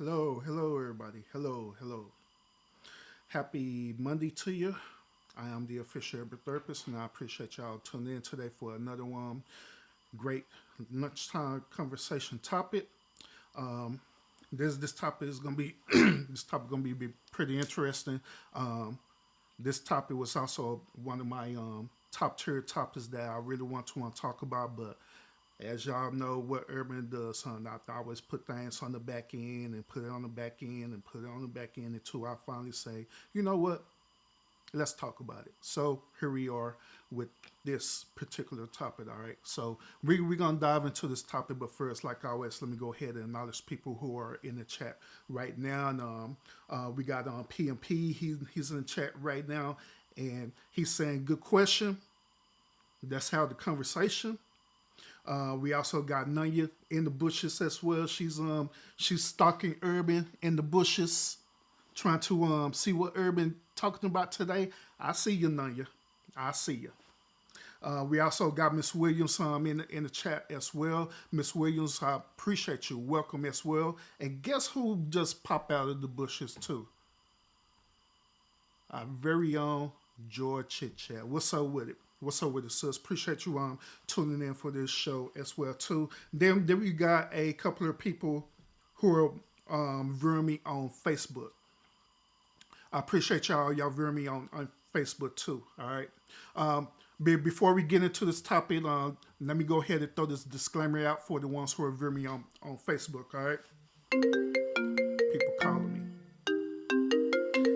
Hello, everybody. Hello. Happy Monday to you. I am the official urban therapist, and I appreciate y'all tuning in today for another great lunchtime conversation topic. Um, this topic is gonna be be pretty interesting. Um, this topic was also one of my top tier topics that I really want to talk about, but as y'all know what urban does, son. I always put things on the back end and put it on the back end and put it on the back end until I finally say, you know what, let's talk about it. So here we are with this particular topic, all right? So we're going to dive into this topic, but first, like always, let me go ahead and acknowledge people who are in the chat right now. And we got PMP, he's in the chat right now, and he's saying, good question. That's how the conversation. We also got Nunya in the bushes as well. She's stalking Urban in the bushes, trying to see what Urban talking about today. I see you, Nunya. I see you. We also got Miss Williams in the chat as well. Miss Williams, I appreciate you. Welcome as well. And guess who just popped out of the bushes too? Our very own George Chit Chat. What's up with it? What's up with it, sis? Appreciate you tuning in for this show as well too. Then we got a couple of people who are viewing me on Facebook. I appreciate y'all viewing me on Facebook too. All right. Before we get into this topic, let me go ahead and throw this disclaimer out for the ones who are viewing me on Facebook. All right. People calling me.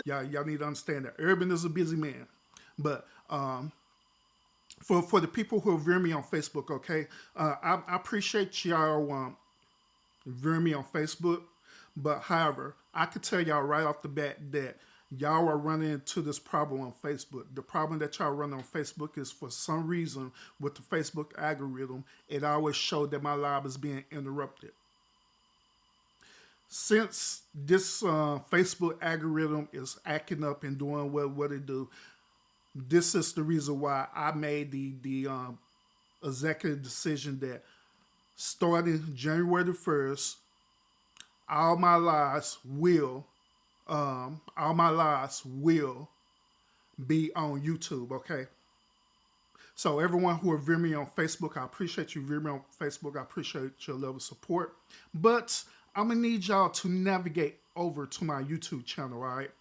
Y'all need to understand that Urban is a busy man, but for the people who are viewing me on Facebook, okay, I appreciate y'all viewing me on Facebook, but however, I can tell y'all right off the bat that y'all are running into this problem on Facebook. The problem that y'all run on Facebook is for some reason with the Facebook algorithm, it always showed that my live is being interrupted. Since this Facebook algorithm is acting up and doing what it do, this is the reason why I made the executive decision that starting January the 1st, all my lives will be on YouTube, okay? So everyone who are viewing me on Facebook, I appreciate you viewing me on Facebook. I appreciate your love and support. But I'm gonna need y'all to navigate over to my YouTube channel, all right?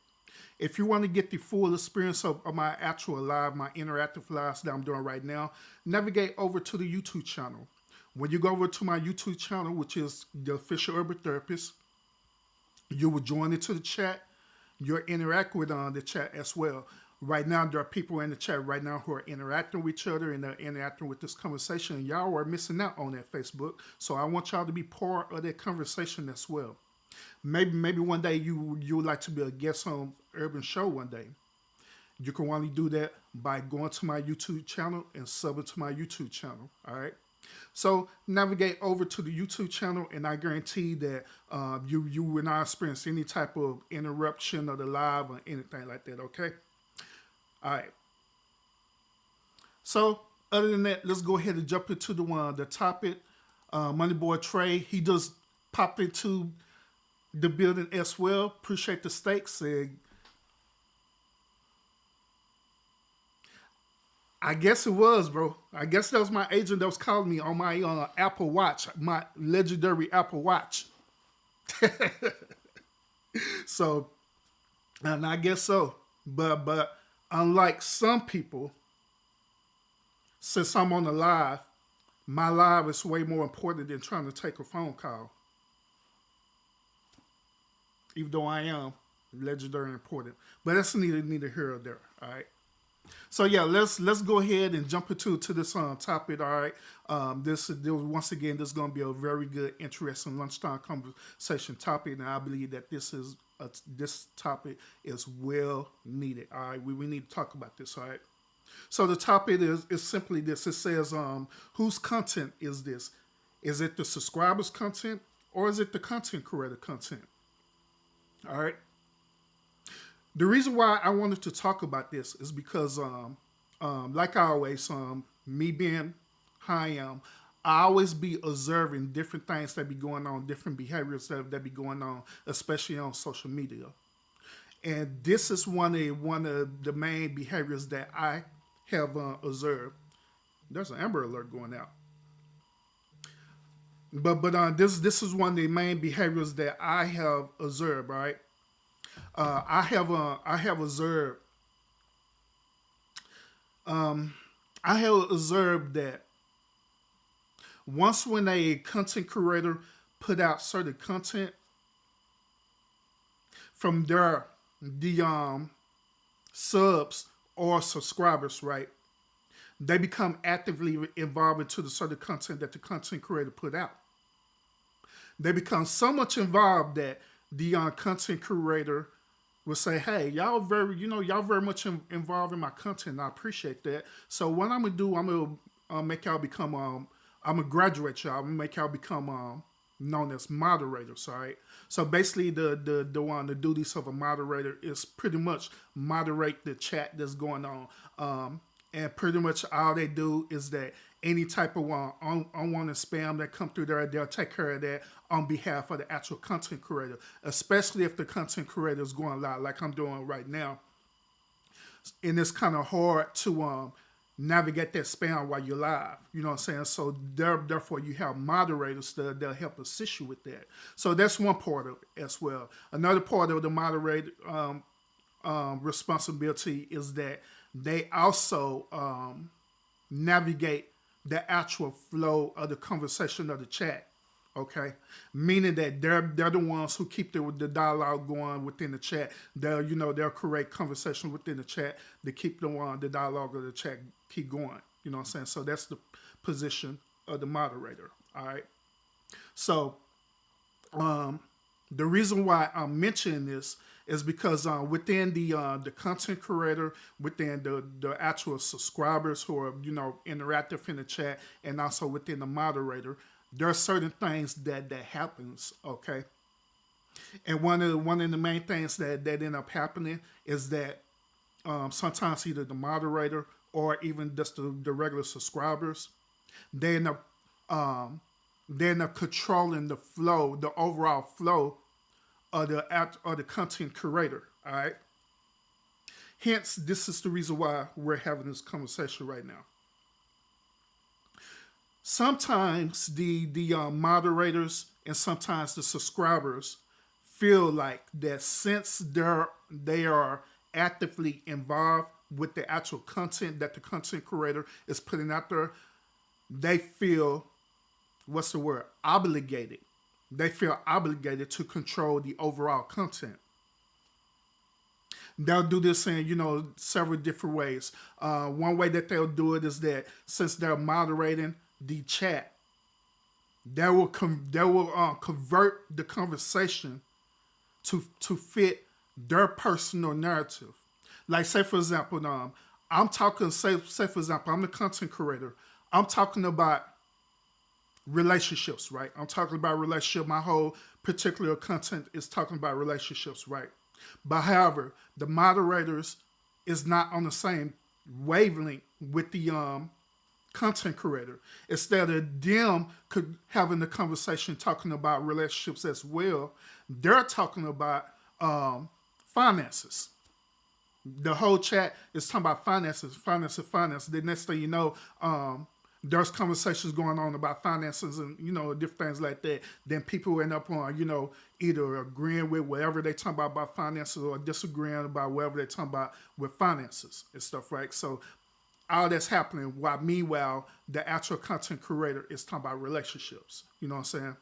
If you want to get the full experience of my actual live, my interactive lives that I'm doing right now, navigate over to the YouTube channel. When you go over to my YouTube channel, which is the official urban therapist, you will join into the chat. You'll interact with the chat as well. Right now, there are people in the chat right now who are interacting with each other and they're interacting with this conversation. And y'all are missing out on that Facebook. So I want y'all to be part of that conversation as well. Maybe one day you would like to be a guest on Urban Show one day. You can only do that by going to my YouTube channel and subbing to my YouTube channel. All right. So navigate over to the YouTube channel, and I guarantee that you will not experience any type of interruption of the live or anything like that. Okay. All right. So other than that, let's go ahead and jump into the topic. Money Boy Trey, he just popped into the building as well. Appreciate the stakes. And I guess it was, bro. I guess that was my agent that was calling me on my Apple Watch, my legendary Apple Watch. So, and I guess so. But unlike some people, since I'm on the live, my live is way more important than trying to take a phone call. Even though I am legendary and important. But that's neither here or there. All right. So yeah, let's go ahead and jump into this topic. All right. Once again, this is going to be a very good, interesting lunchtime conversation topic, and I believe that this topic is well needed. All right. We need to talk about this. All right. So the topic is simply this. It says, whose content is this? Is it the subscriber's content or is it the content creator content? All right. The reason why I wanted to talk about this is because, like I always, me being how I am, I always be observing different things that be going on, different behaviors that be going on, especially on social media. And this is one of the main behaviors that I have observed. There's an Amber Alert going out. But this is one of the main behaviors that I have observed. Right, I have observed I have observed that once when a content creator put out certain content from the subs or subscribers, right, they become actively involved into the certain content that the content creator put out. They become so much involved that the content creator will say, "Hey, y'all very much involved in my content. And I appreciate that. So what I'm gonna do, I'm gonna make y'all become I'm gonna graduate y'all. I'm gonna make y'all become known as moderators. All right. So basically, the duties of a moderator is pretty much moderate the chat that's going on. And pretty much all they do is that any type of unwanted spam that come through there, they'll take care of that on behalf of the actual content creator, especially if the content creator is going live like I'm doing right now. And it's kind of hard to navigate that spam while you're live. You know what I'm saying? So therefore, you have moderators that'll help assist you with that. So that's one part of it as well. Another part of the moderator responsibility is that they also navigate the actual flow of the conversation of the chat. Okay, meaning that they're the ones who keep the dialogue going within the chat. They'll create conversation within the chat to keep the dialogue of the chat keep going. You know what I'm saying? So that's the position of the moderator. All right. So the reason why I'm mentioning this is because within the content creator, within the actual subscribers who are interactive in the chat, and also within the moderator, there are certain things that happens. Okay, and one of the main things that end up happening is that sometimes either the moderator or even just the regular subscribers, they end up controlling the flow, the overall flow of the content creator. All right. Hence, this is the reason why we're having this conversation right now. Sometimes the moderators and sometimes the subscribers feel like that since they are actively involved with the actual content that the content creator is putting out there, they feel obligated. They feel obligated to control the overall content. They'll do this in several different ways. One way that they'll do it is that since they're moderating the chat, they will convert the conversation to fit their personal narrative. Like say for example, I'm talking. Say for example, I'm the content creator. I'm talking about relationships, right? I'm talking about relationship. My whole particular content is talking about relationships, right? But however, the moderators is not on the same wavelength with the content creator. Instead of them having the conversation talking about relationships as well, they're talking about finances. The whole chat is talking about finances. The next thing you know, there's conversations going on about finances and different things like that. Then people end up on either agreeing with whatever they talk about finances or disagreeing about whatever they talk about with finances and stuff, right? So all that's happening while meanwhile the actual content creator is talking about relationships. You know what I'm saying?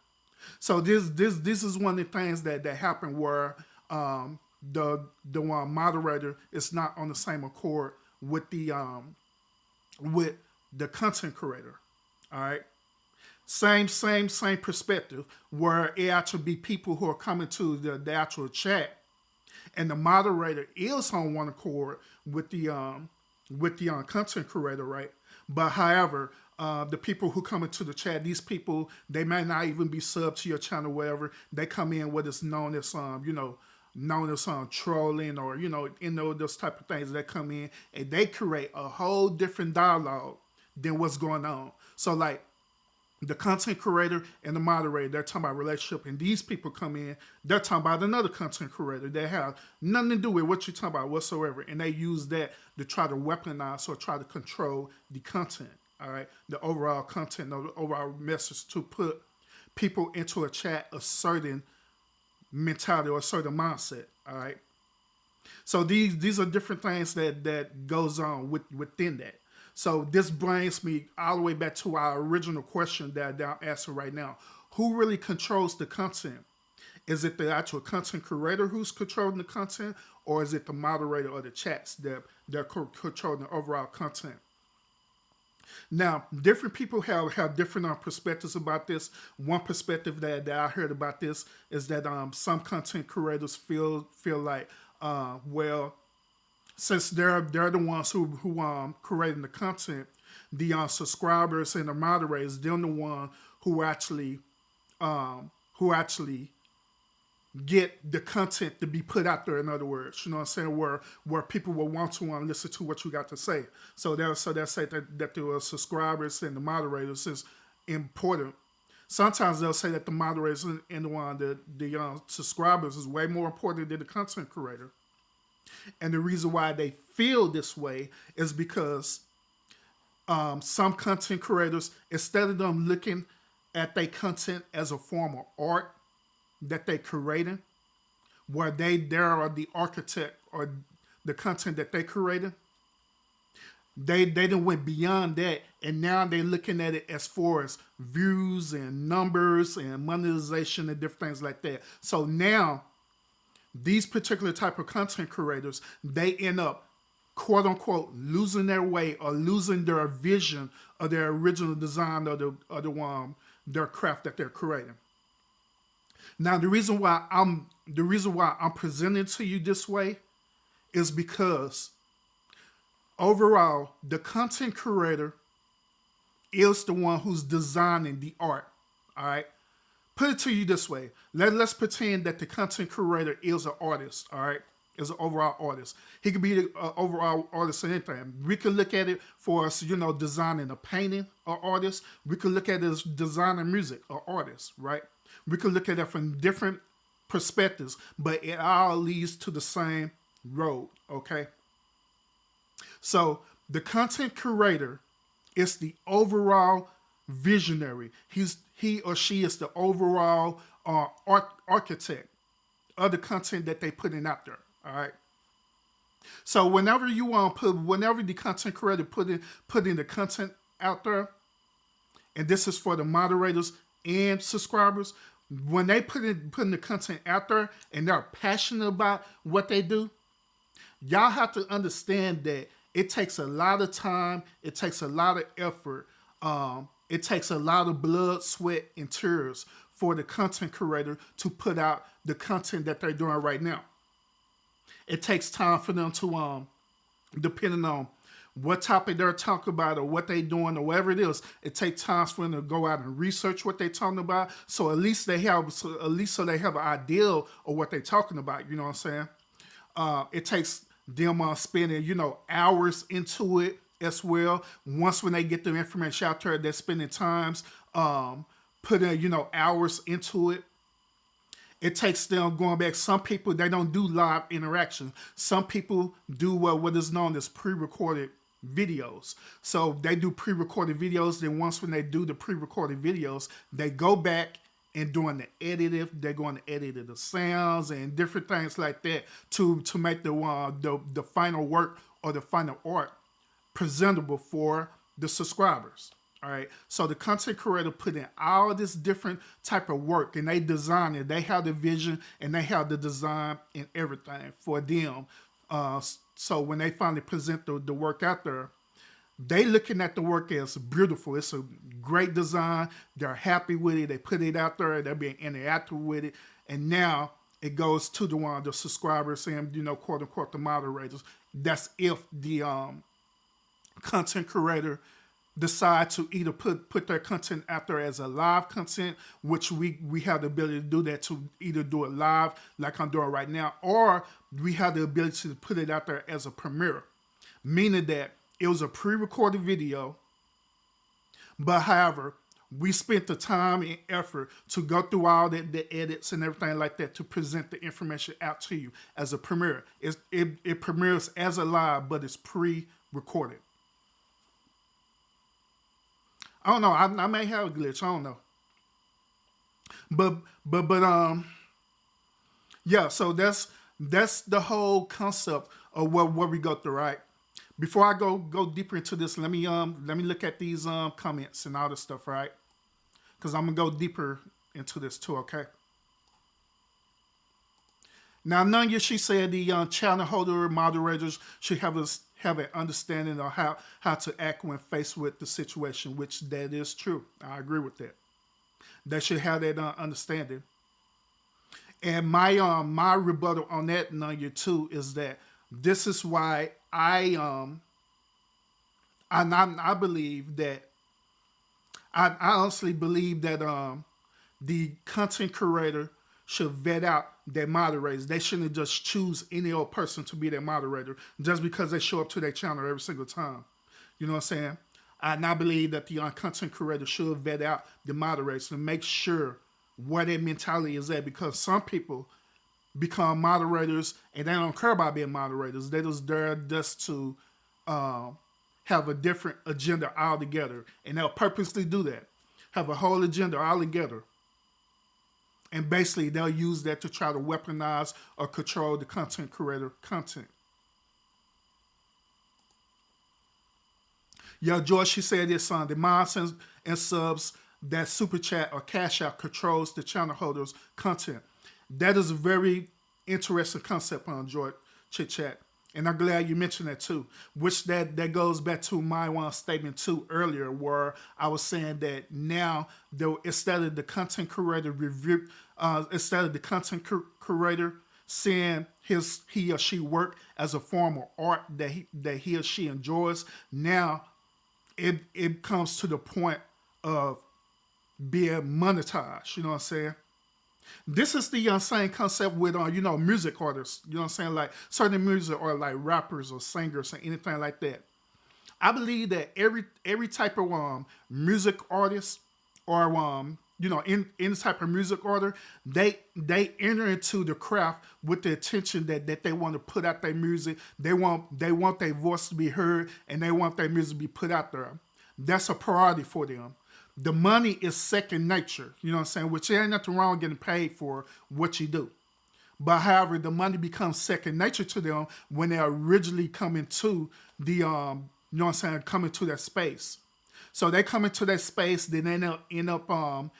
So this is one of the things that happen where the one moderator is not on the same accord with the content creator. All right. Same perspective where it actually be people who are coming to the actual chat and the moderator is on one accord with the content creator, right? But however, the people who come into the chat, these people, they may not even be sub to your channel, whatever. They come in what is known as trolling or those type of things that come in and they create a whole different dialogue than what's going on. So like The content creator and the moderator, they're talking about relationship, and these people come in, they're talking about another content creator that have nothing to do with what you're talking about whatsoever, and they use that to try to weaponize or try to control the content, all right, the overall content, the overall message, to put people into a chat a certain mentality or a certain mindset, all right. So these are different things that goes on within that. So this brings me all the way back to our original question that I'm asking right now. Who really controls the content? Is it the actual content creator who's controlling the content, or is it the moderator or the chats that they're controlling the overall content? Now, different people have different perspectives about this. One perspective that I heard about this is that some content creators feel like, well, since they're the ones who creating the content, the subscribers and the moderators, they're the one who actually get the content to be put out there. In other words, you know what I'm saying, where people will want to listen to what you got to say. So they'll say that the subscribers and the moderators is important. Sometimes they'll say that the moderators and the subscribers is way more important than the content creator. And the reason why they feel this way is because some content creators, instead of them looking at their content as a form of art that they creating, where they are the architect or the content that they created, they done went beyond that, and now they're looking at it as far as views and numbers and monetization and different things like that. So now these particular type of content creators, they end up, quote unquote, losing their way or losing their vision of their original design of their craft that they're creating. Now, the reason why I'm presenting to you this way is because overall, the content creator is the one who's designing the art. All right. Put it to you this way. Let's pretend that the content creator is an artist, all right? Is an overall artist. He could be an overall artist in anything. We could look at it for us, designing a painting, an artist. We could look at it as designing music, an artist, right? We could look at it from different perspectives, but it all leads to the same road, okay? So the content creator is the overall visionary. He or she is the overall architect of the content that they putting out there. All right. So whenever whenever the content creator putting the content out there, and this is for the moderators and subscribers, when they putting the content out there and they're passionate about what they do, y'all have to understand that it takes a lot of time, it takes a lot of effort. It takes a lot of blood, sweat, and tears for the content creator to put out the content that they're doing right now. It takes time for them to, depending on what topic they're talking about or what they're doing or whatever it is, it takes time for them to go out and research what they're talking about. So at least they have an idea of what they're talking about. You know what I'm saying? It takes them spending, hours into it as well. Once when they get the information out there, they're spending times putting hours into it. It takes them going back. Some people, they don't do live interaction. Some people do what is known as pre-recorded videos. So they do pre-recorded videos. Then once when they do the pre-recorded videos, they go back and doing the editing. They're going to edit the sounds and different things like that to make the final work or the final art presentable for the subscribers. All right. So the content creator put in all this different type of work, and they design it. They have the vision and they have the design and everything for them. So when they finally present the work out there, they looking at the work as beautiful. It's a great design. They're happy with it. They put it out there. They're being interactive with it. And now it goes to the subscribers and, quote unquote, the moderators. That's if the content creator decide to either put their content out there as a live content, which we have the ability to do that, to either do it live like I'm doing right now, or we have the ability to put it out there as a premiere, meaning that it was a pre-recorded video, but however, We spent the time and effort to go through all the edits and everything like that to present the information out to you as a premiere. It premieres as a live, but it's pre-recorded. I don't know. I may have a glitch. I don't know. But yeah. So that's the whole concept of what we go through, right? Before I go deeper into this, let me look at these comments and all this stuff, right? Because I'm gonna go deeper into this too, okay? Now, Nunya, she said the channel holder moderators should have an understanding of how to act when faced with the situation, which that is true. I agree with that. They should have that understanding. And my rebuttal on that, Nunya, too, is that this is why I believe that I honestly believe that the content creator should vet out their moderators. They shouldn't just choose any old person to be their moderator just because they show up to their channel every single time. You know what I'm saying? I believe that the content creator should vet out the moderators to make sure where their mentality is at, because some people become moderators and they don't care about being moderators. They just there just to have a different agenda altogether, and they'll purposely do that. Have a whole agenda altogether, and basically they'll use that to try to weaponize or control the content creator content. Yo, George, she said this on the mods and subs that super chat or cash out controls the channel holders' content. That is a very interesting concept on George Chit Chat. And I'm glad you mentioned that too. Which that goes back to my one statement too earlier, where I was saying that now instead of the content creator review, instead of the content creator seeing he or she work as a form of art that he or she enjoys, now it comes to the point of being monetized. You know what I'm saying? This is the same concept with music artists. You know what I'm saying? Like certain music or like rappers or singers or anything like that. I believe that every type of music artist or in any type of music order, they enter into the craft with the intention that they want to put out their music. They want their voice to be heard, and they want their music to be put out there. That's a priority for them. The money is second nature, you know what I'm saying? Which there ain't nothing wrong getting paid for what you do. But however, the money becomes second nature to them when they originally come into the, you know what I'm saying, come into that space. So they come into that space, then they end up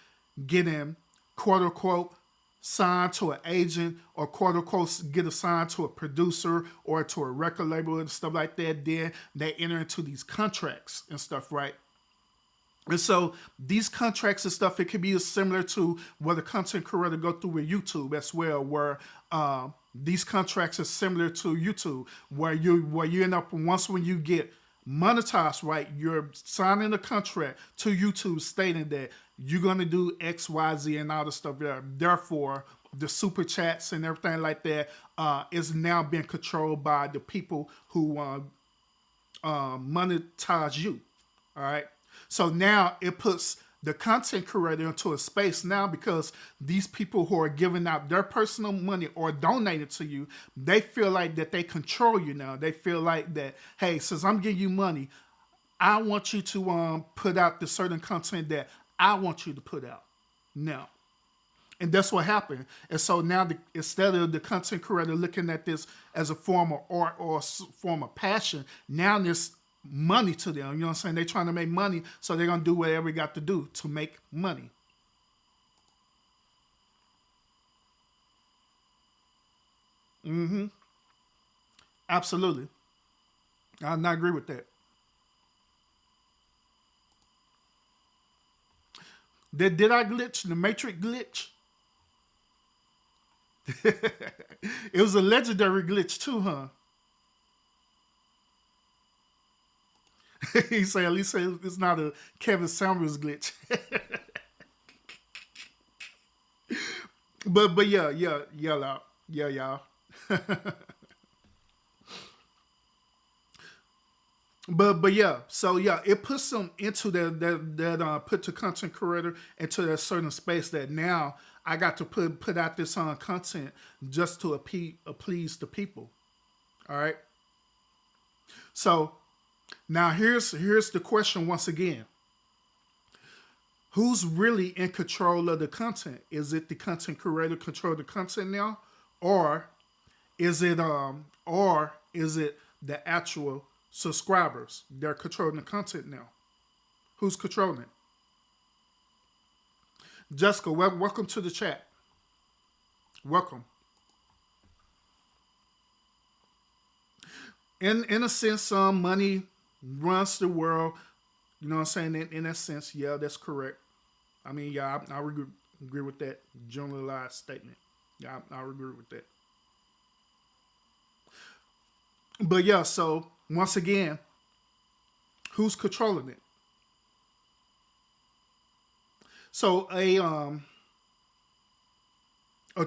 getting, quote unquote, signed to an agent, or quote unquote get assigned to a producer or to a record label and stuff like that. Then they enter into these contracts and stuff, right? And so these contracts and stuff, it could be similar to what the content creator go through with YouTube as well, where these contracts are similar to YouTube, where you end up, once when you get monetized, right, you're signing a contract to YouTube stating that you're going to do X, Y, Z and all the stuff there. Therefore, the super chats and everything like that is now being controlled by the people who monetize you. All right. So now it puts the content creator into a space now, because these people who are giving out their personal money or donating to you, they feel like that they control you now. They feel like that, hey, since I'm giving you money, I want you to put out the certain content that I want you to put out now. And that's what happened. And so now instead of the content creator looking at this as a form of art or a form of passion, now this money to them. You know what I'm saying? They're trying to make money, so they're going to do whatever they got to do to make money. Mm-hmm. Absolutely. I agree with that. Did I glitch? The Matrix glitch? It was a legendary glitch too, huh? He said, at least say it's not a Kevin Samuels glitch. but yeah, y'all. But yeah, so yeah, it puts them into put the content creator into that certain space that now I got to put out this content just to please the people. All right. So now here's the question once again: who's really in control of the content? Is it the content creator control the content now, or is it the actual subscribers? They're controlling the content now. Who's controlling it? Jessica, welcome to the chat. Welcome. In a sense, money runs the world. You know what I'm saying? In that sense, yeah, that's correct. I mean, yeah, I agree with that generalized statement. Yeah, I agree with that. But yeah, so once again, who's controlling it? So a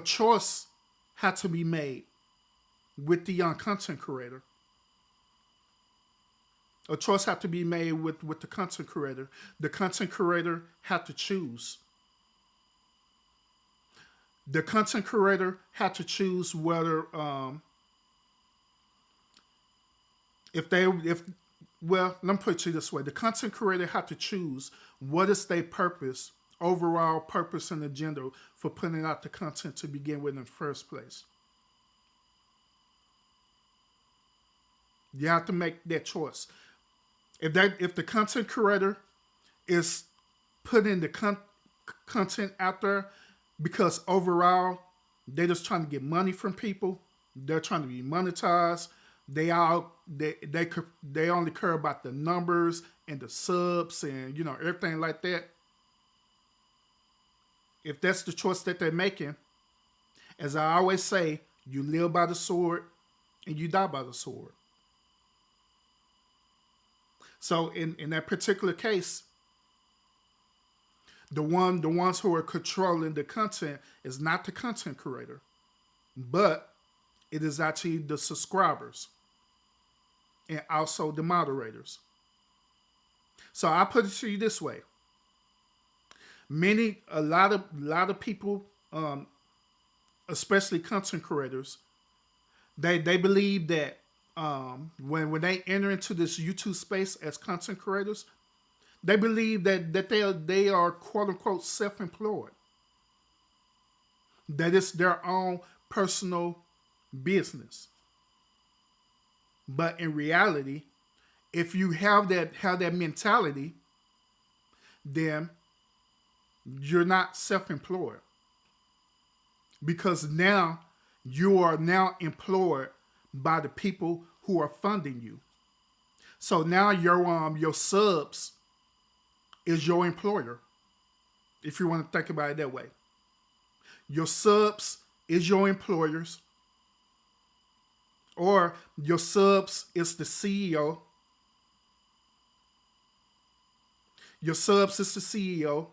choice had to be made with the young content creator. A choice had to be made with the content creator. The content creator had to choose. The content creator had to choose whether if well, let me put it to you this way: the content creator had to choose what is their purpose, overall purpose and agenda for putting out the content to begin with in the first place. You have to make that choice. If the content creator is putting the content out there because overall they're just trying to get money from people, they're trying to be monetized. They only care about the numbers and the subs and everything like that. If that's the choice that they're making, as I always say, you live by the sword and you die by the sword. So in that particular case, the ones who are controlling the content is not the content creator, but it is actually the subscribers and also the moderators. So I put it to you this way: a lot of people, especially content creators, they believe that when they enter into this YouTube space as content creators, they believe that they are quote unquote self-employed. That it's their own personal business. But in reality, if you have that mentality, then you're not self-employed, because now you are now employed by the people who are funding you. So now your subs is your employer, if you want to think about it that way. Your subs is your employers, or your subs is the CEO. Your subs is the CEO.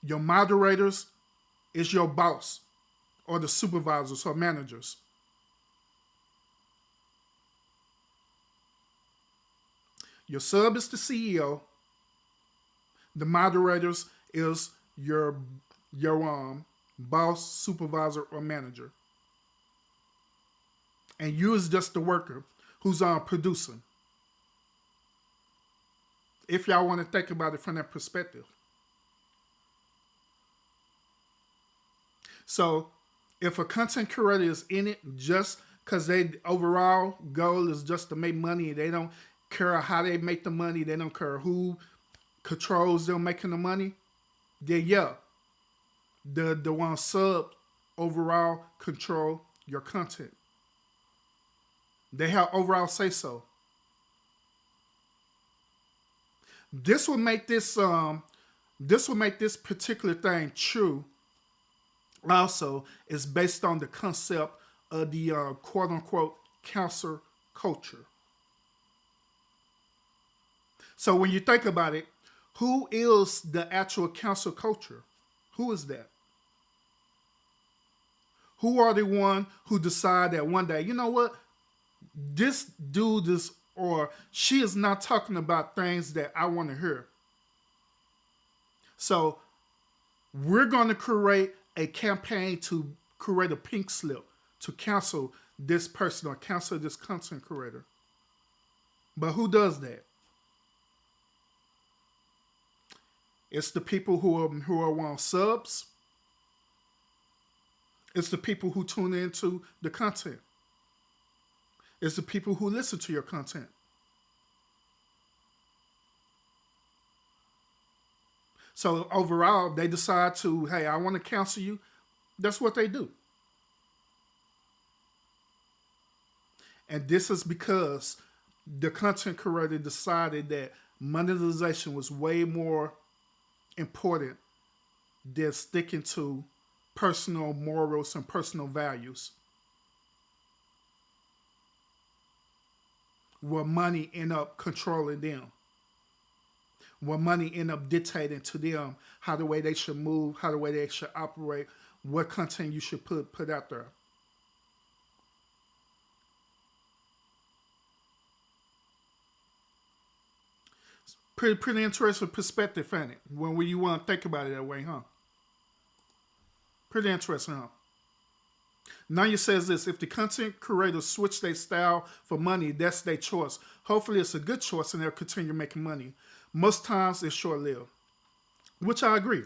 Your moderators is your boss or the supervisors or managers. Your sub is the CEO. The moderators is your boss, supervisor, or manager. And you is just the worker who's producing. If y'all want to think about it from that perspective. So if a content creator is in it just because their overall goal is just to make money, they don't care how they make the money, they don't care who controls them making the money, then yeah, the one sub overall control your content. They have overall say so. This will make this particular thing true. Also, is based on the concept of the quote unquote cancel culture. So when you think about it, who is the actual cancel culture? Who is that? Who are the one who decide that one day, you know what? This dude is or she is not talking about things that I want to hear. So we're going to create a campaign to create a pink slip to cancel this person or cancel this content creator. But who does that? It's the people who are on subs. It's the people who tune into the content. It's the people who listen to your content. So overall, they decide to, hey, I want to cancel you. That's what they do. And this is because the content creator decided that monetization was way more important than sticking to personal morals and personal values. Where money end up controlling them. Where money end up dictating to them how the way they should move, how the way they should operate, what content you should put out there. Pretty interesting perspective, ain't it? When you want to think about it that way, huh? Pretty interesting, huh? Nanya says this: if the content creators switch their style for money, that's their choice. Hopefully it's a good choice and they'll continue making money. Most times it's short-lived. Which I agree.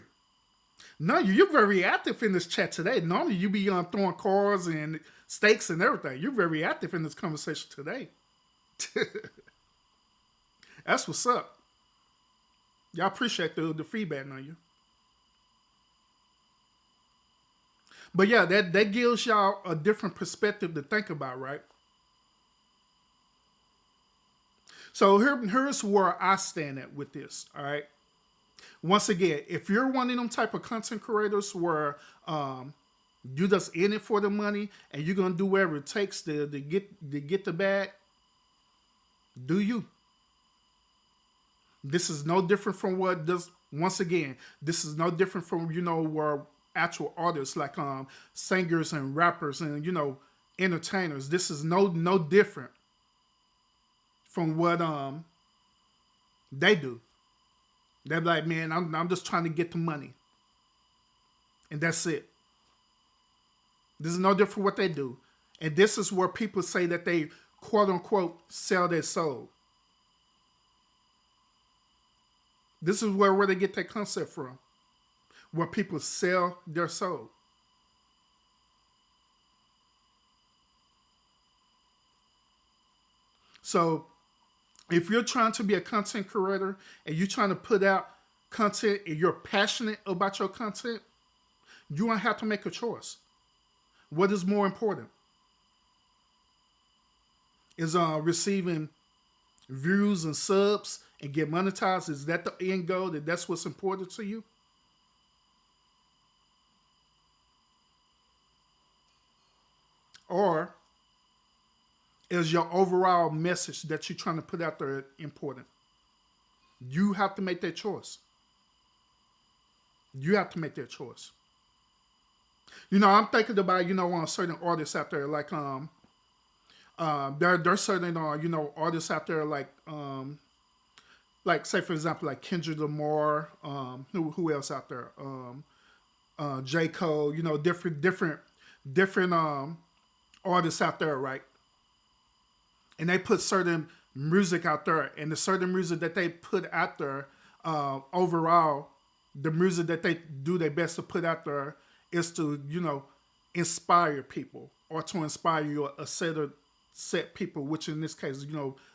Nanya, you're very active in this chat today. Normally you be throwing cards and stakes and everything. You're very active in this conversation today. That's what's up. Y'all appreciate the feedback, Nanya. But yeah, that gives y'all a different perspective to think about, right? So here's where I stand at with this, all right? Once again, if you're one of them type of content creators where you just in it for the money and you're going to do whatever it takes to get the bag, do you? This is no different from what does, once again, this is no different from, where actual artists like singers and rappers and, entertainers. This is no different from what they do. They're like, man, I'm just trying to get the money. And that's it. This is no different from what they do. And this is where people say that they, quote unquote, sell their soul. This is where they get that concept from. Where people sell their soul. So if you're trying to be a content creator and you're trying to put out content and you're passionate about your content, you're going to have to make a choice. What is more important? Is receiving views and subs and get monetized? Is that the end goal? That's what's important to you? Or is your overall message that you're trying to put out there important? You have to make that choice. You have to make that choice. I'm thinking about, on certain artists out there, like there's certain artists out there like say for example like Kendrick Lamar, who else out there? J. Cole, different artists out there, right? And they put certain music out there, and the certain music that they put out there, overall, the music that they do their best to put out there is to, inspire people or to inspire a set people, which in this case,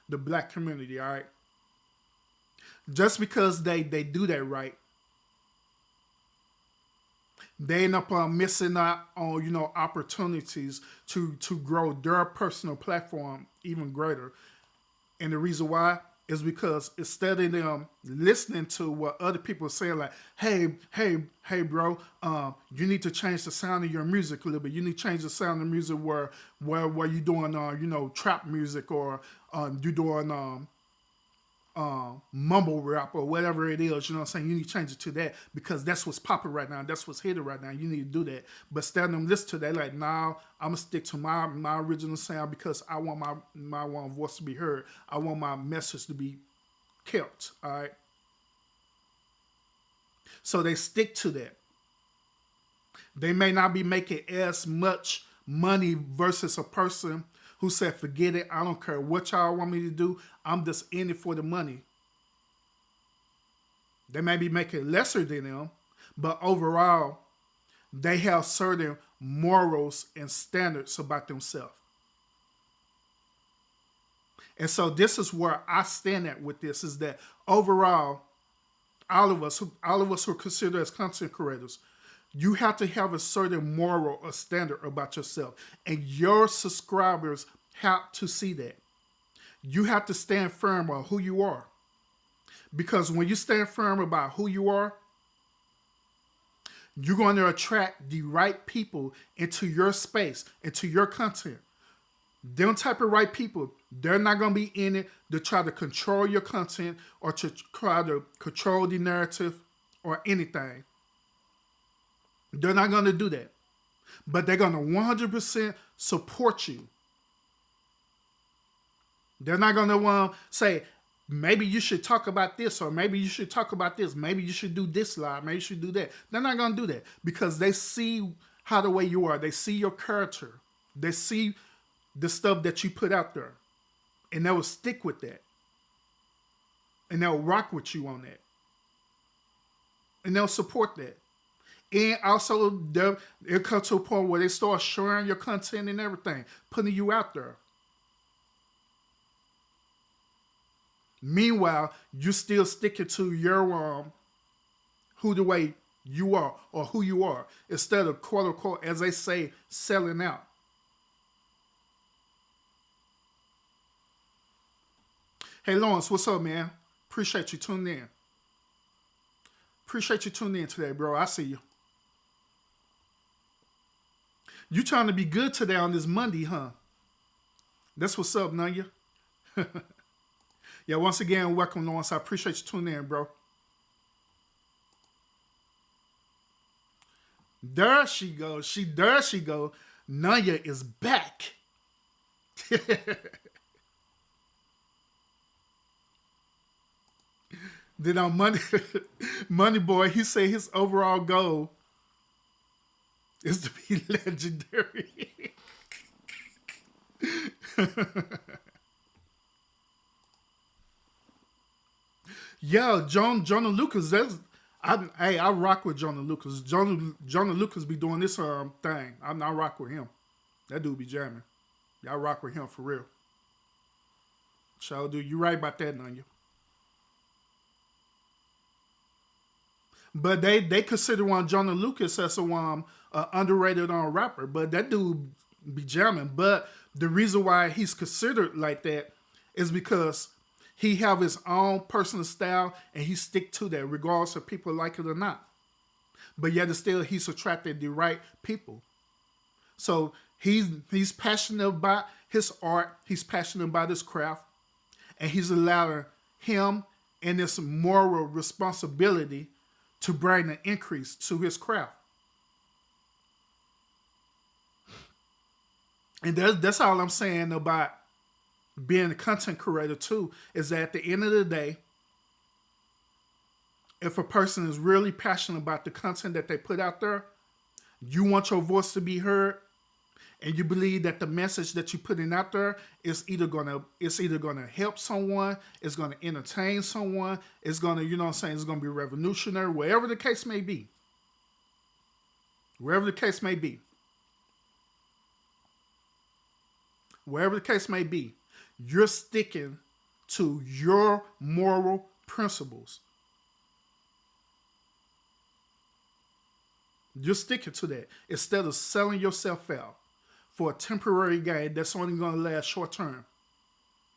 the black community, all right? Just because they do that right, they end up missing out on, opportunities to grow their personal platform even greater. And the reason why is because instead of them listening to what other people are saying, like, hey, bro, you need to change the sound of your music a little bit. You need to change the sound of music where you're doing, trap music, or you're doing mumble rap or whatever it is. You know what I'm saying? You need to change it to that because that's what's popping right now. That's what's hitting right now. You need to do that. But stand them listen to that like, nah, I'm gonna stick to my original sound because I want my one voice to be heard. I want my message to be kept. All right. So they stick to that. They may not be making as much money versus a person who said, forget it, I don't care what y'all want me to do, I'm just in it for the money. They may be making lesser than them, but overall, they have certain morals and standards about themselves. And so this is where I stand at with this, is that overall, all of us who are considered as content creators, you have to have a certain moral or standard about yourself. And your subscribers have to see that. You have to stand firm on who you are. Because when you stand firm about who you are, you're going to attract the right people into your space, into your content. Them type of right people, they're not going to be in it to try to control your content or to try to control the narrative or anything. They're not going to do that. But they're going to 100% support you. They're not going to say, maybe you should talk about this, or maybe you should talk about this. Maybe you should do this live. Maybe you should do that. They're not going to do that because they see how the way you are. They see your character. They see the stuff that you put out there. And they will stick with that. And they'll rock with you on that. And they'll support that. And also, it'll come to a point where they start sharing your content and everything, putting you out there. Meanwhile, you're still sticking to your who the way you are or who you are, instead of quote unquote, as they say, selling out. Hey Lawrence, what's up, man? Appreciate you tuning in. Appreciate you tuning in today, bro. I see you. You trying to be good today on this Monday, huh? That's what's up, Nanya. Yeah, once again, welcome, Lawrence. I appreciate you tuning in, bro. There she goes. There she go. Nanya is back. Then on Money Boy, he said his overall goal is to be legendary. Yo, Jonah Lucas, I rock with Jonah Lucas. Jonah Lucas be doing this thing. I rock with him. That dude be jamming. Y'all rock with him for real. So, dude, you right about that, Nanya. But they consider Jonah Lucas as a underrated rapper. But that dude be jamming. But the reason why he's considered like that is because he have his own personal style and he stick to that regardless if people like it or not. But yet still he's attracted the right people. So he's passionate about his art. He's passionate about his craft. And he's allowing him and this moral responsibility to bring an increase to his craft. And that's all I'm saying about being a content creator too, is that at the end of the day, if a person is really passionate about the content that they put out there, you want your voice to be heard, and you believe that the message that you're putting out there is either gonna help someone, it's gonna entertain someone, it's gonna, you know what I'm saying, it's gonna be revolutionary, wherever the case may be. Wherever the case may be. Wherever the case may be, you're sticking to your moral principles. You're sticking to that instead of selling yourself out for a temporary gain that's only going to last short term.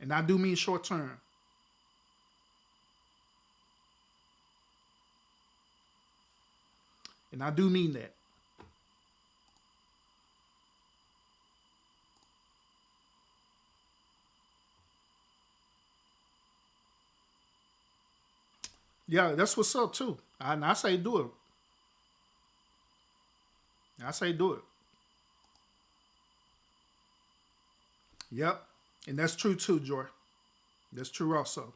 And I do mean short term. And I do mean that. Yeah, that's what's up too. And I say do it. I say do it. Yep. And that's true too, Joy. That's true also.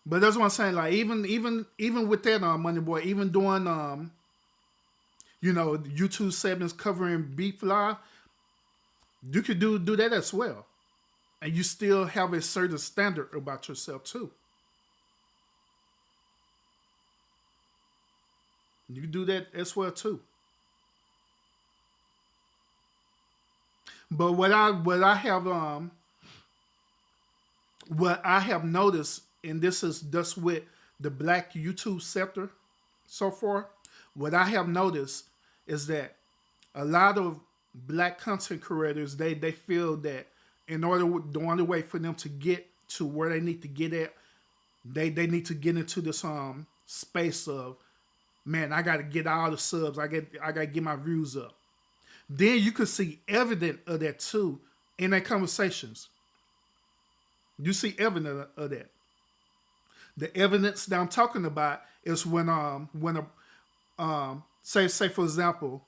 But that's what I'm saying. Like even with that Money Boy, even doing YouTube segments covering beef live, you could do that as well. And you still have a certain standard about yourself too. You do that as well too. But what I have noticed, and this is just with the black YouTube sector so far, what I have noticed is that a lot of black content creators they feel that the only way for them to get to where they need to get at, they need to get into this space of, man, I gotta get all the subs, I gotta get my views up. Then you could see evidence of that too in their conversations. You see evidence of that. The evidence that I'm talking about is when a say for example,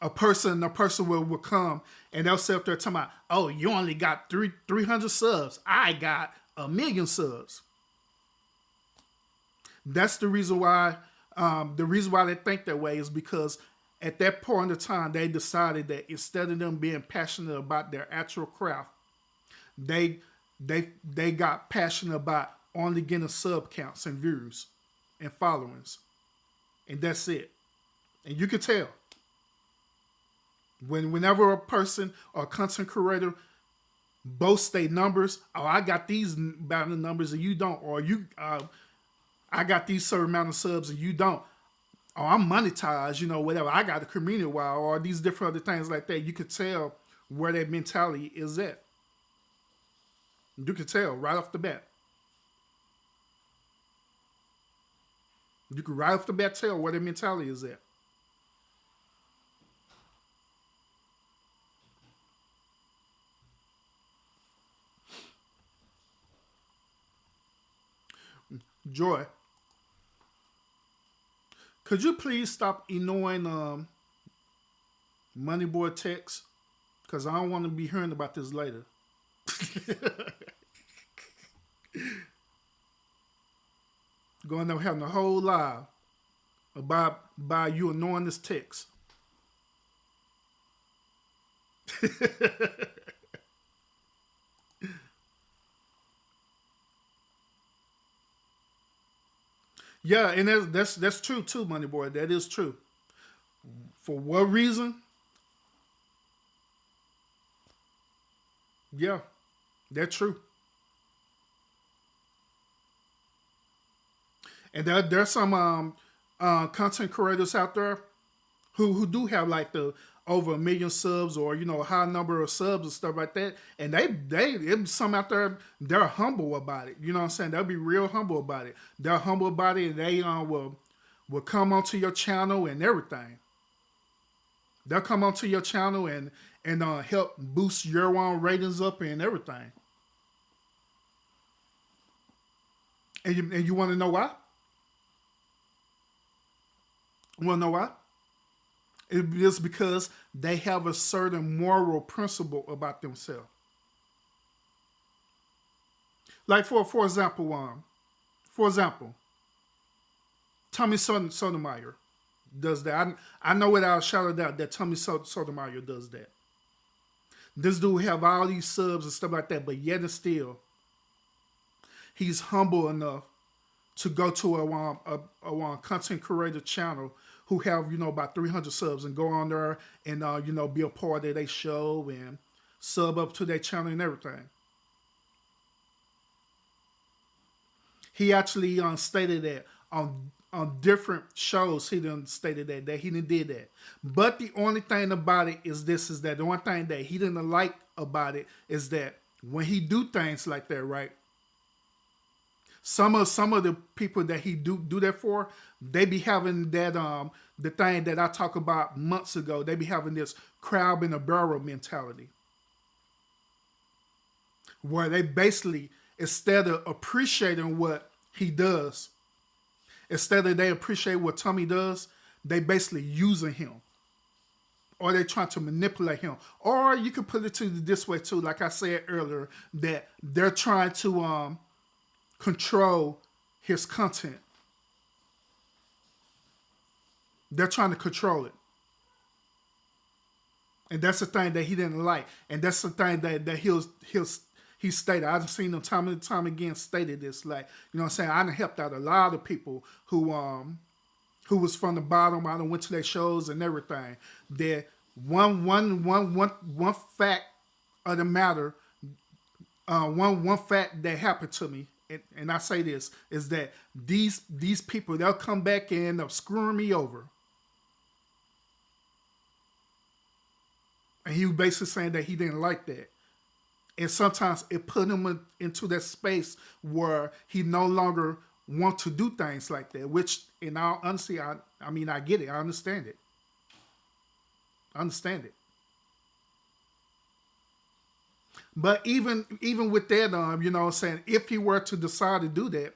a person will come and they'll sit up there talking about, oh, you only got 300 subs. I got 1,000,000 subs. That's the reason why. The reason why they think that way is because at that point of time they decided that instead of them being passionate about their actual craft, they got passionate about only getting sub counts and views and followings, and that's it. And you can tell whenever a person or a content creator boasts their numbers. Oh, I got these amount of numbers and you don't, or I got these certain amount of subs and you don't. Oh, I'm monetized, whatever. I got a community while, or these different other things like that. You could tell where that mentality is at. You could tell right off the bat. You could right off the bat tell where their mentality is at. Joy, could you please stop ignoring Moneyboy text? Because I don't want to be hearing about this later. Going up having a whole live about by you ignoring this text. Yeah, and that's true too, Money Boy. That is true. For what reason? Yeah, that's true. And there's some content creators out there who do have like the over 1,000,000 subs, or a high number of subs and stuff like that, and they some out there, they're humble about it. You know what I'm saying? They'll be real humble about it. They're humble about it, and they will come onto your channel and everything. They'll come onto your channel and help boost your ratings up and everything. And you want to know why? You want to know why? It is because they have a certain moral principle about themselves. Like for example, Tommy Sotomayor does that. I know without a shadow of doubt that Tommy Sotomayor does that. This dude have all these subs and stuff like that, but yet and still, he's humble enough to go to a content creator channel who have about 300 subs and go on there and be a part of their show and sub up to their channel and everything. He actually stated that on different shows he done stated that he didn't did that. But the only thing about it is that the one thing that he didn't like about it is that when he do things like that, right? Some of the people that he do that for, they be having that the thing that I talked about months ago. They be having this crab in a barrel mentality, where they basically instead of appreciating what he does, instead of they appreciate what Tommy does, they basically using him. Or they trying to manipulate him. Or you could put it to this way too, like I said earlier, that they're trying to control his content. They're trying to control it. And that's the thing that he didn't like. And that's the thing that he stated. I've seen him time and time again stated this. Like, you know what I'm saying? I done helped out a lot of people who was from the bottom. I done went to their shows and everything. That one fact of the matter, one fact that happened to me, and I say this, is that these people, they'll come back and end up screwing me over. And he was basically saying that he didn't like that. And sometimes it put him into that space where he no longer want to do things like that, which in all honesty, I mean, I get it. I understand it. I understand it. But even with that, you know what I'm saying, if he were to decide to do that,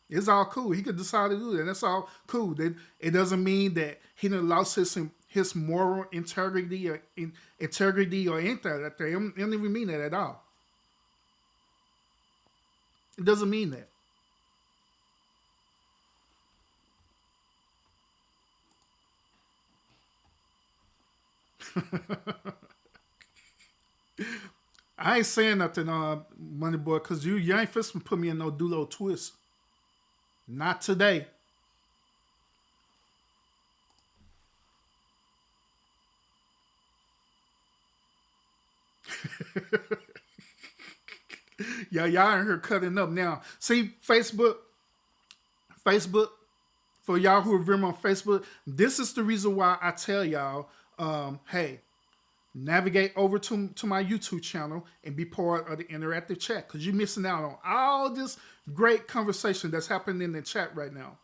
it's all cool. He could decide to do that. That's all cool. It doesn't mean that he done lost his moral integrity or anything like that. It don't even mean that at all. It doesn't mean that. I ain't saying nothing, Money Boy, because you ain't fixing to put me in no Dulo twist. Not today. Y'all in here cutting up now. See, Facebook, for y'all who are viewing on Facebook, this is the reason why I tell y'all, hey, navigate over to my YouTube channel and be part of the interactive chat, because you're missing out on all this great conversation that's happening in the chat right now.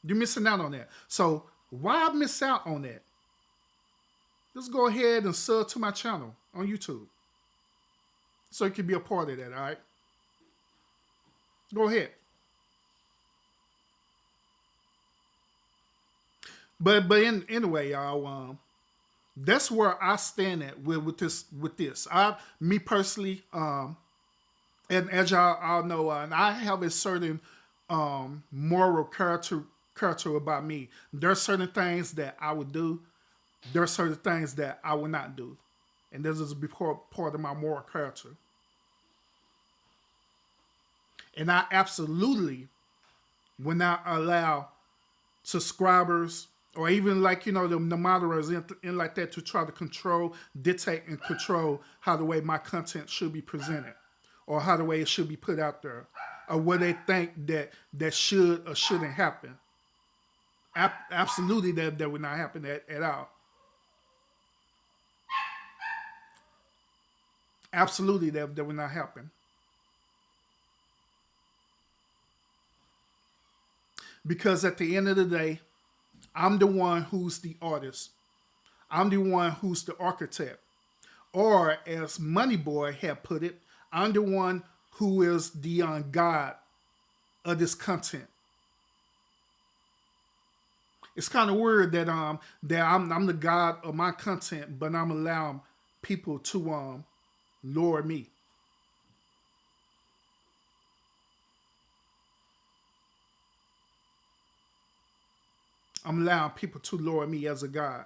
You're missing out on that. So why miss out on that? Just go ahead and sub to my channel on YouTube, so you can be a part of that, all right? Go ahead. But anyway, y'all, that's where I stand at with this. Me personally, and as y'all all know, and I have a certain moral character about me. There are certain things that I would do. There are certain things that I would not do, and this is part of my moral character. And I absolutely will not allow subscribers or even like, you know, the moderators in like that to try to dictate and control how the way my content should be presented, or how the way it should be put out there, or what they think that should or shouldn't happen. Absolutely, that would not happen at all. Absolutely, that would not happen. Because at the end of the day, I'm the one who's the artist. I'm the one who's the architect. Or as Moneyboy had put it, I'm the one who is the God of this content. It's kind of weird that I'm the God of my content, but I'm allowing people to lower me. I'm allowing people to lower me as a God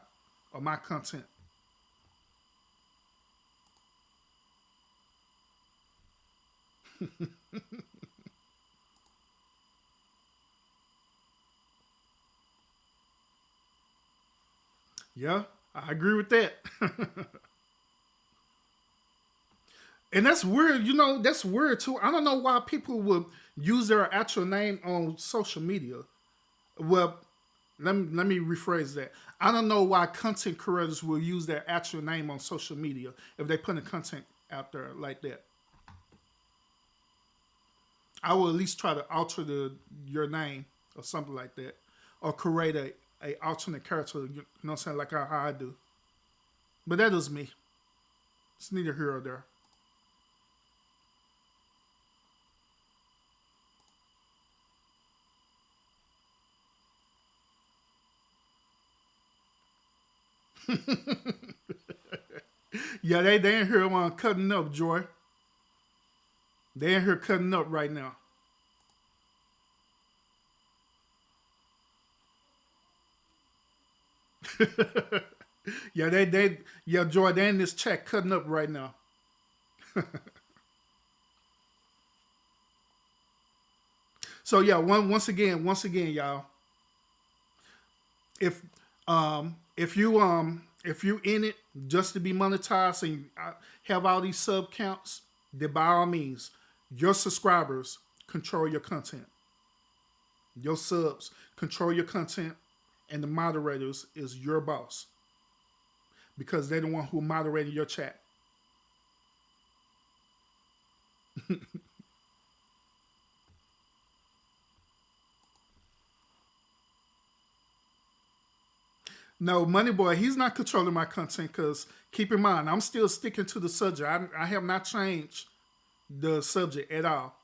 of my content. Yeah, I agree with that. And that's weird, you know, that's weird too. I don't know why people would use their actual name on social media. Well, let me rephrase that. I don't know why content creators will use their actual name on social media if they put the content out there like that. I will at least try to alter your name or something like that, or create a alternate character. You know what I'm saying, like how I do. But that is me. It's neither here or there. Yeah, they in here cutting up, Joy. They in here cutting up right now. Yeah, yeah, Joy, they in this chat cutting up right now. So yeah, once again, y'all, if if you in it just to be monetized and have all these sub counts, then by all means, your subscribers control your content. Your subs control your content, and the moderators is your boss because they're the one who moderated your chat. No, Money Boy, he's not controlling my content because keep in mind, I'm still sticking to the subject. I have not changed the subject at all.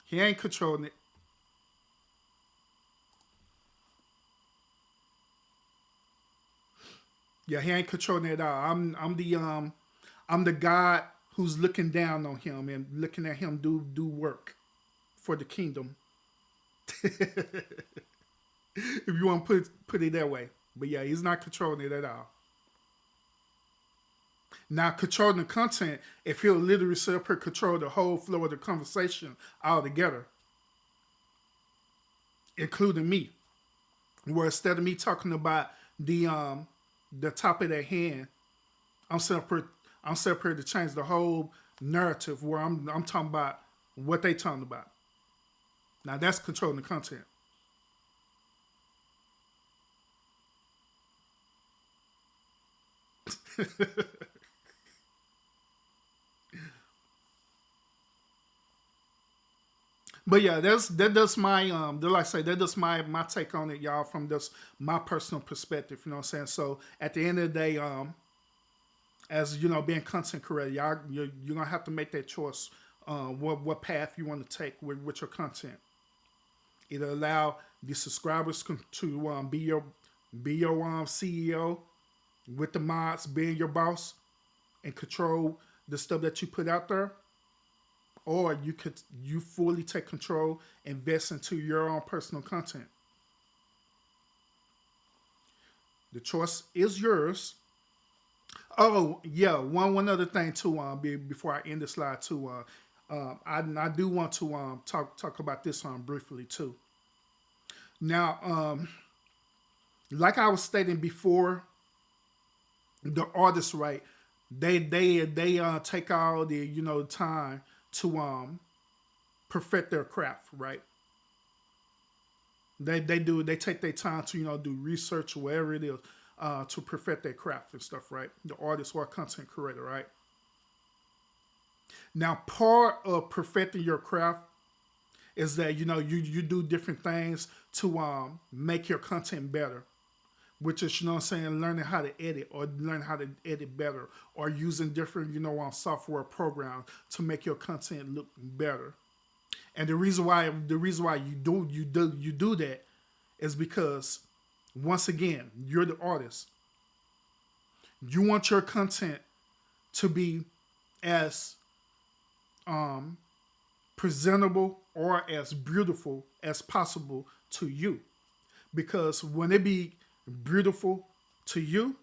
He ain't controlling it. Yeah, he ain't controlling it at all. I'm the God who's looking down on him and looking at him do work for the kingdom. If you want to put it that way. But yeah, he's not controlling it at all. Now, controlling the content, if he'll literally sit up here control the whole flow of the conversation altogether, including me, where instead of me talking about the topic at hand, I'm set up here, to change the whole narrative where I'm talking about what they talking about. Now that's controlling the content. But yeah, that's my like I say, that's my take on it, y'all, from just my personal perspective. You know what I'm saying? So at the end of the day, as you know, being content creator, y'all you're gonna have to make that choice. What path you want to take with your content. Either allow the subscribers to be your CEO with the mods being your boss and control the stuff that you put out there, or you fully take control, invest into your own personal content. The choice is yours. Oh yeah, one other thing too. Before I end the slide too, I do want to talk about this briefly too. Now, like I was stating before, the artists, right? They take all the time to perfect their craft, right? They take their time to do research or whatever it is to perfect their craft and stuff, right? The artist or content creator, right? Now, part of perfecting your craft is that you do different things to make your content better, which is what I'm saying, learning how to edit or learn how to edit better, or using different software programs to make your content look better. And the reason why you do that is because, once again, you're the artist. You want your content to be as presentable or as beautiful as possible to you, because when it be beautiful to you,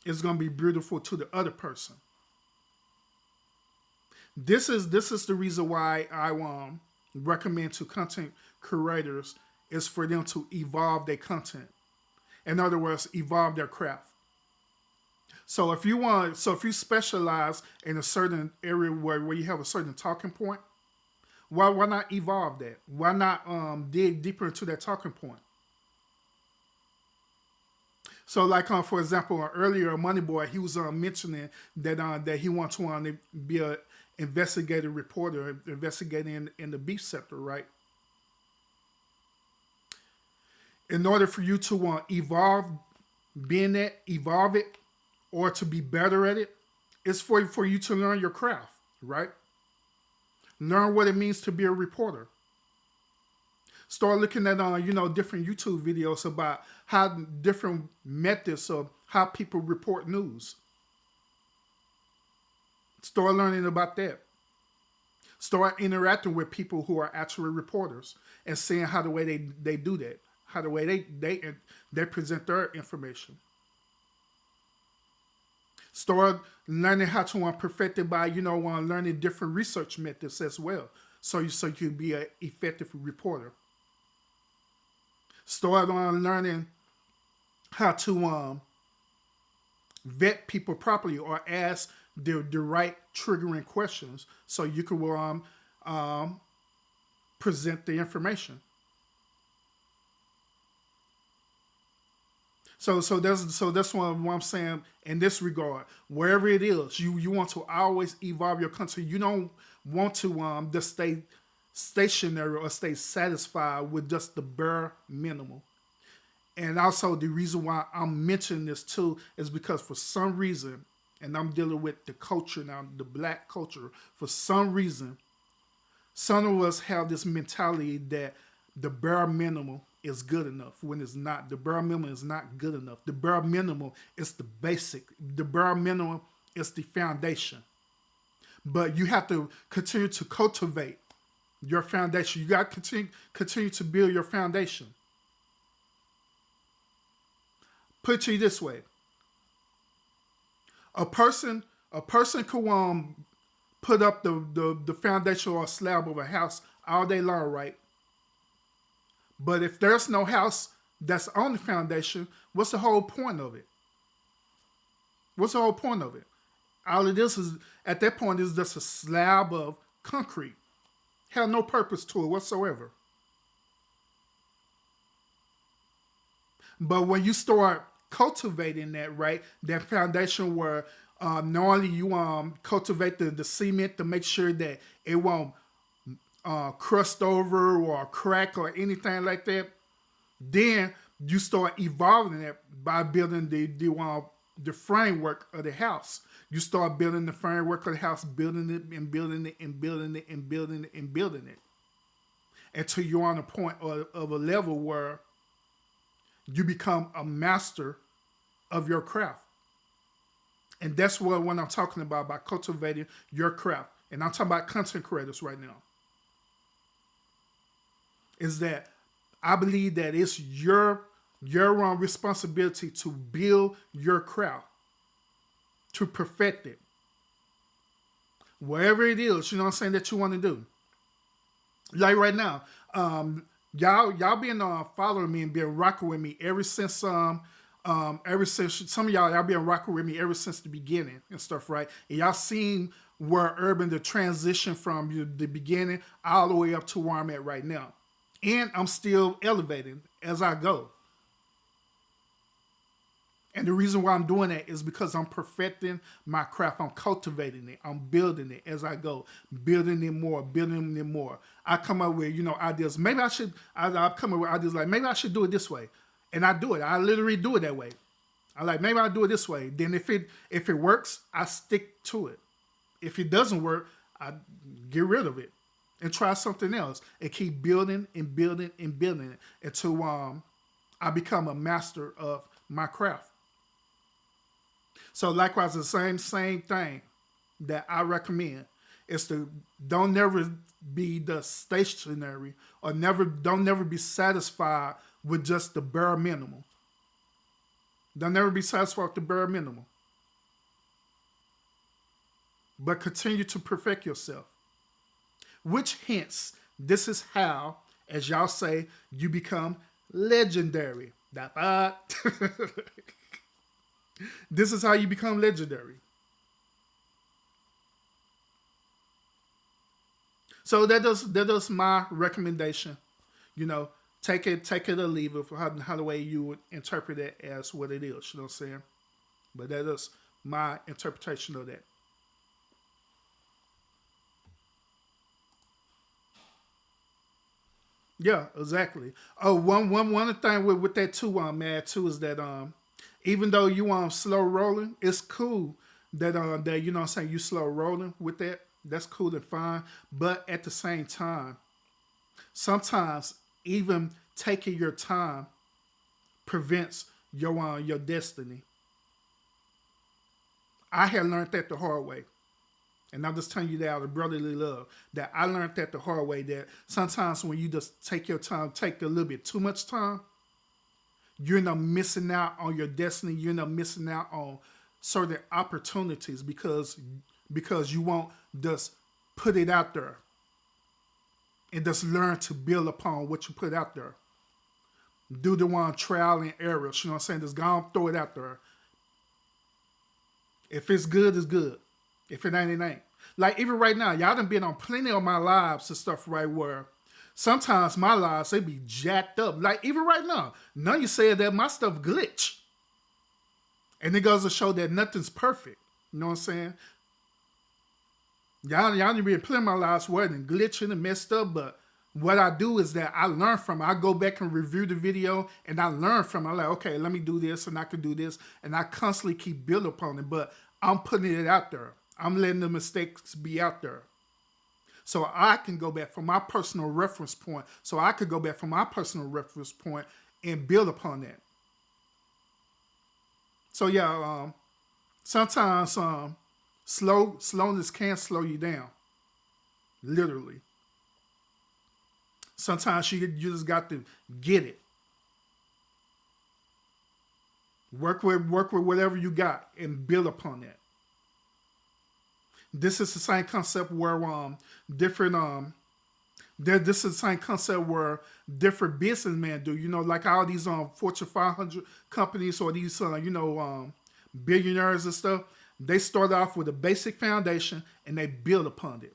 it's gonna be beautiful to the other person. This is the reason why I recommend to content creators is for them to evolve their content. In other words, evolve their craft. So if you specialize in a certain area where you have a certain talking point, why not evolve that? Why not dig deeper into that talking point? So, like for example, earlier Moneyboy, he was mentioning that he wants to be a investigative reporter, investigating in the beef sector, right? In order for you to evolve it, or to be better at it, it's for you to learn your craft, right? Learn what it means to be a reporter. Start looking at different YouTube videos about how different methods of how people report news. Start learning about that. Start interacting with people who are actual reporters and seeing how the way they do that, how the way they present their information. Start learning how to perfect it by learning different research methods as well, so you can be an effective reporter. Start on learning how to vet people properly or ask the right triggering questions so you can present the information. So that's what I'm saying in this regard. Wherever it is, you want to always evolve your country. You don't want to just stay stationary or stay satisfied with just the bare minimum. And also the reason why I'm mentioning this too is because for some reason, and I'm dealing with the culture now, the black culture, for some reason, some of us have this mentality that the bare minimum is good enough when it's not. The bare minimum is not good enough. The bare minimum is the basic. The bare minimum is the foundation. But you have to continue to cultivate your foundation. You got to continue to build your foundation. Put it to you this way. A person could put up the foundation or a slab of a house all day long, right? But if there's no house that's on the foundation, what's the whole point of it? What's the whole point of it? All of this is, at that point, is just a slab of concrete. Have no purpose to it whatsoever. But when you start cultivating that, right, that foundation where not only you cultivate the cement to make sure that it won't crust over or crack or anything like that, then you start evolving it by building the framework of the house. You start building the framework of the house, building it and building it and building it and building it and building it until you're on a point of a level where you become a master of your craft. And that's what I'm talking about by cultivating your craft. And I'm talking about content creators right now. Is that I believe that it's your responsibility to build your craft, to perfect it. Wherever it is, you know what I'm saying, that you want to do. Like right now, y'all been following me and been rocking with me ever since some of y'all been rocking with me ever since the beginning and stuff, right? And y'all seen where Urban the transition from the beginning all the way up to where I'm at right now. And I'm still elevating as I go. And the reason why I'm doing that is because I'm perfecting my craft. I'm cultivating it. I'm building it as I go. Building it more. I come up with, ideas. Maybe I come up with ideas like, maybe I should do it this way. And I do it. I literally do it that way. I like, maybe I'll do it this way. Then if it works, I stick to it. If it doesn't work, I get rid of it and try something else and keep building and building and building it until I become a master of my craft. So likewise, the same thing that I recommend is to don't never be the stationary or don't never be satisfied with just the bare minimum. Don't never be satisfied with the bare minimum. But continue to perfect yourself. Which hence, this is how, as y'all say, you become legendary. This is how you become legendary. So that is my recommendation. Take it or leave it for how the way you would interpret it as what it is. You know what I'm saying? But that is my interpretation of that. Yeah, exactly. Oh, one thing with that too, man, too, is that even though you slow rolling, it's cool that that you know what I'm saying, you slow rolling with that. That's cool and fine. But at the same time, sometimes Even taking your time prevents your destiny. I had learned that the hard way. And I'm just telling you that out of brotherly love. That I learned that the hard way. That sometimes when you just take your time, take a little bit too much time, you end up missing out on your destiny. You end up missing out on certain opportunities because you won't just put it out there and just learn to build upon what you put out there. Do the one trial and errors. You know what I'm saying? Just go and throw it out there. If it's good, it's good. If it ain't, it ain't. Like even right now, y'all done been on plenty of my lives and stuff, right, where sometimes my lives, they be jacked up. Like even right now, none of you said that my stuff glitch. And it goes to show that nothing's perfect. You know what I'm saying? Y'all done been plenty of my lives where and glitching and messed up, but what I do is that I learn from it. I go back and review the video and I learn from it. I'm like, okay, let me do this and I can do this. And I constantly keep building upon it, but I'm putting it out there. I'm letting the mistakes be out there. So I can go back from my personal reference point. So I could go back from my personal reference point and build upon that. So yeah, sometimes slowness can slow you down. Literally. Sometimes you just got to get it. Work with whatever you got and build upon that. This is the same concept where this is the same concept where different businessmen do. You know, like all these Fortune 500 companies or these billionaires and stuff. They start off with a basic foundation and they build upon it.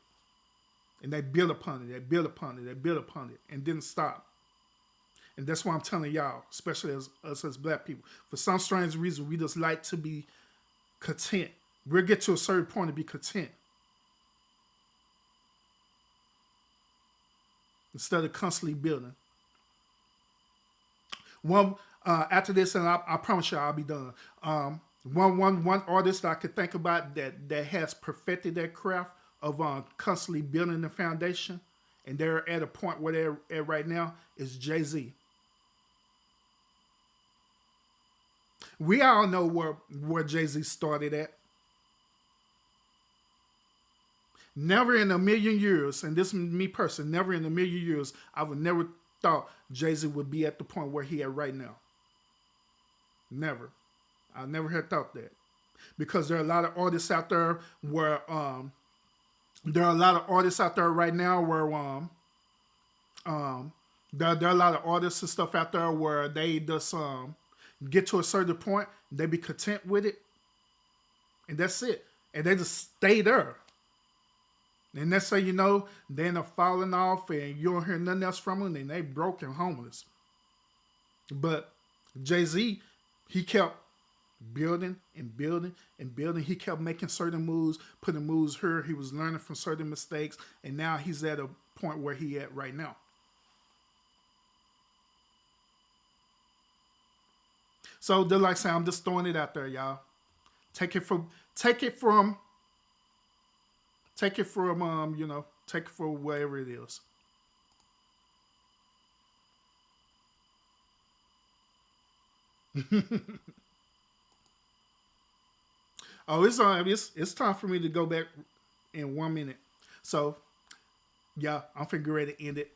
And they build upon it, they build upon it, they build upon it, and didn't stop. And that's why I'm telling y'all, especially as us as black people, for some strange reason, we just like to be content. We'll get to a certain point to be content. Instead of constantly building. After this, and I promise you I'll be done. One artist I could think about that has perfected that craft of constantly building the foundation, and they're at a point where they're at right now, is Jay-Z. We all know where Jay-Z started at. Never in a million years, and this is me personally, never in a million years, I would never thought Jay-Z would be at the point where he at right now. Never. I never had thought that. Because there are a lot of artists out there where there are a lot of artists out there right now where there are a lot of artists and stuff out there where they just get to a certain point, they be content with it, and that's it. And they just stay there. And that's how you know they end up falling off and you don't hear nothing else from them, and they broke and homeless. But Jay-Z, he kept building and building and building. He kept making certain moves, putting moves here. He was learning from certain mistakes, and now he's at a point where he at right now. So they're like saying, I'm just throwing it out there, y'all. Take it from take it for wherever it is. Oh, it's time for me to go back in 1 minute. So, yeah, I'm finna get ready to end it.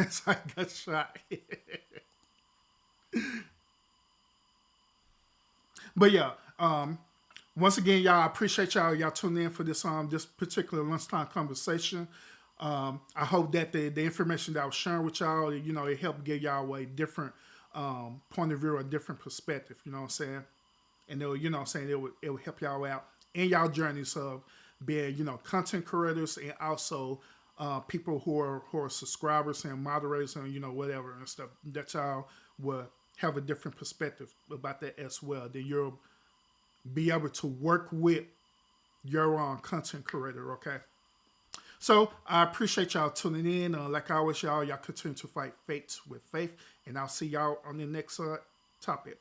So I got shot. But yeah, once again, y'all, I appreciate y'all tuning in for this this particular lunchtime conversation. I hope that the information that I was sharing with y'all, you know, it helped give y'all a different point of view, a different perspective. You know what I'm saying? And it'll, you know what I'm saying, it will help y'all out in y'all journeys of being, you know, content creators and also people who are subscribers and moderators and, you know, whatever and stuff, that y'all will have a different perspective about that as well. That you'll be able to work with your own content creator, okay? So I appreciate y'all tuning in. Like I always, y'all continue to fight fates with faith, and I'll see y'all on the next topic.